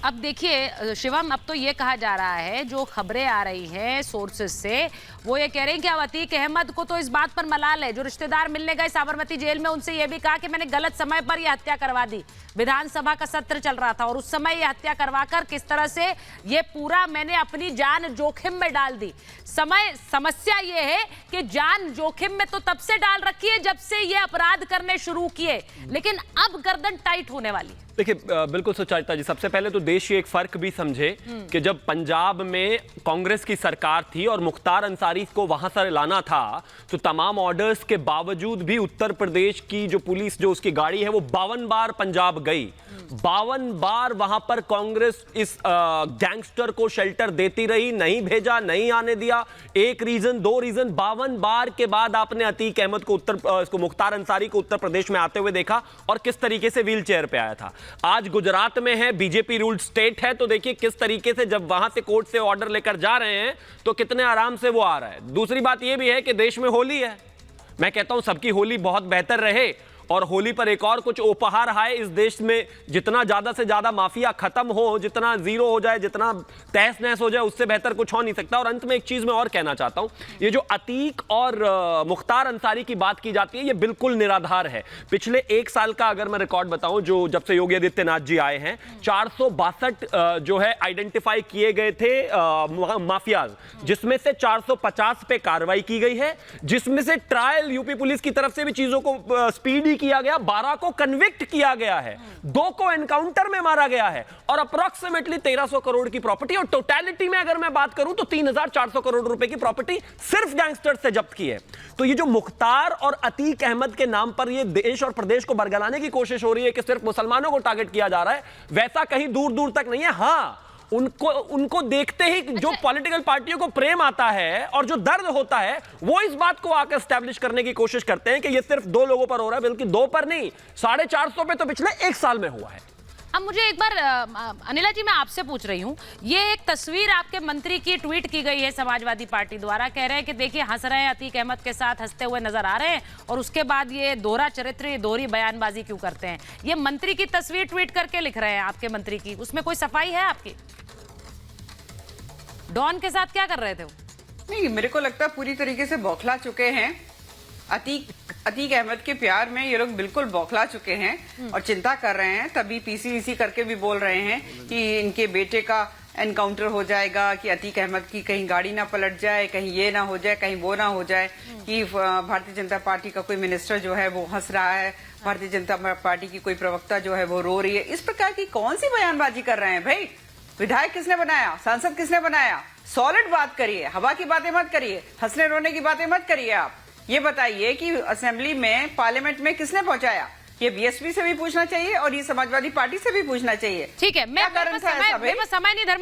अब देखिए शिवम, अब तो ये कहा जा रहा है, जो खबरें आ रही हैं सोर्सेस से, वो ये कह रहे हैं कि अब अतीक अहमद को तो इस बात पर मलाल है, जो रिश्तेदार मिलने गए साबरमती जेल में उनसे ये भी कहा कि मैंने गलत समय पर यह हत्या करवा दी। विधानसभा का सत्र चल रहा था और उस समय यह हत्या करवाकर किस तरह से ये पूरा मैंने अपनी जान जोखिम में डाल दी। समस्या ये है कि जान जोखिम में तो तब से डाल रखी है जब से ये अपराध करने शुरू किए, लेकिन अब गर्दन टाइट होने वाली है। देखिए बिल्कुल सुचरिता जी, सबसे पहले तो देश ये एक फर्क भी समझे कि जब पंजाब में कांग्रेस की सरकार थी और मुख्तार अंसारी को वहां से लाना था, तो तमाम ऑर्डर्स के बावजूद भी उत्तर प्रदेश की जो पुलिस, जो उसकी गाड़ी है, वो 52 बार पंजाब गई। 52 बार वहां पर कांग्रेस इस गैंगस्टर को शेल्टर देती रही, नहीं भेजा, नहीं आने दिया। एक रीजन, दो रीजन, 52 बार के बाद आपने अतीक अहमद को मुख्तार अंसारी को उत्तर प्रदेश में आते हुए देखा और किस तरीके से व्हील चेयर पे आया था। आज गुजरात में है, बीजेपी रूल्ड स्टेट है, तो देखिए किस तरीके से जब वहां से कोर्ट से ऑर्डर लेकर जा रहे हैं तो कितने आराम से वो आ रहा है। दूसरी बात ये भी है कि देश में होली है। मैं कहता हूं सबकी होली बहुत बेहतर रहे और होली पर एक और कुछ उपहार आए इस देश में। जितना ज्यादा से ज्यादा माफिया खत्म हो, जितना जीरो हो जाए, जितना तहस नहस हो जाए, उससे बेहतर कुछ हो नहीं सकता। और अंत में एक चीज मैं और कहना चाहता हूं, ये जो अतीक और मुख्तार अंसारी की बात की जाती है, ये बिल्कुल निराधार है। पिछले एक साल का अगर मैं रिकॉर्ड बताऊं, जो जब से योगी आदित्यनाथ जी आए हैं, 462 जो है आइडेंटिफाई किए गए थे माफियाज, जिसमें से 450 पे कार्रवाई की गई है, जिसमें से ट्रायल यूपी पुलिस की तरफ से भी चीजों को स्पीडी किया गया, 12 को कन्विक्ट किया गया है, 2 को एनकाउंटर में मारा गया है और अप्रोक्सीमेटली 1300 करोड़ की प्रॉपर्टी, और टोटलिटी में अगर मैं बात करूं तो 3400 करोड़ रुपए की प्रॉपर्टी सिर्फ गैंगस्टर से जब्त की है। तो ये जो मुख्तार और अतीक अहमद के नाम पर ये देश और प्रदेश को बरगलाने की कोशिश हो रही है कि सिर्फ मुसलमानों को टारगेट किया जा रहा है, वैसा कहीं दूर दूर तक नहीं है। हां, उनको देखते ही जो पॉलिटिकल पार्टियों को प्रेम आता है और जो दर्द होता है, वो इस बात को आकर एस्टैब्लिश करने की कोशिश करते हैं कि ये सिर्फ 2 लोगों पर हो रहा है, बल्कि 2 पर नहीं, 450 पे तो पिछले 1 साल में हुआ है। अब मुझे एक बार अनिला जी, मैं आपसे पूछ रही हूँ, ये एक तस्वीर आपके मंत्री की ट्वीट की गई है समाजवादी पार्टी द्वारा, कह रहे हैं कि देखिए हंस रहे हैं, अतीक अहमद के साथ हंसते हुए नजर आ रहे हैं, और उसके बाद ये दोहरा चरित्र, ये दोहरी बयानबाजी क्यों करते हैं? ये मंत्री की तस्वीर ट्वीट करके लिख रहे हैं आपके मंत्री की, उसमें कोई सफाई है आपकी? डॉन के साथ क्या कर रहे थे वो? नहीं, मेरे को लगता है पूरी तरीके से बौखला चुके हैं। अतीक अहमद के प्यार में ये लोग बिल्कुल बौखला चुके हैं और चिंता कर रहे हैं। तभी पीसीसी करके भी बोल रहे हैं कि इनके बेटे का एनकाउंटर हो जाएगा, कि अतीक अहमद की कहीं गाड़ी ना पलट जाए, कहीं ये ना हो जाए, कहीं वो ना हो जाए, कि भारतीय जनता पार्टी का कोई मिनिस्टर जो है वो हंस रहा है, भारतीय जनता पार्टी की कोई प्रवक्ता जो है वो रो रही है। इस प्रकार की कौन सी बयानबाजी कर रहे हैं भाई? विधायक किसने बनाया, सांसद किसने बनाया? सॉलिड बात करिए, हवा की बातें मत करिए, हंसने रोने की बातें मत करिए। आप ये बताइए कि असेंबली में, पार्लियामेंट में किसने पहुंचाया? ये बीएसपी से भी पूछना चाहिए और ये समाजवादी पार्टी से भी पूछना चाहिए। ठीक है, मैं समय नहीं धर्मेंद्र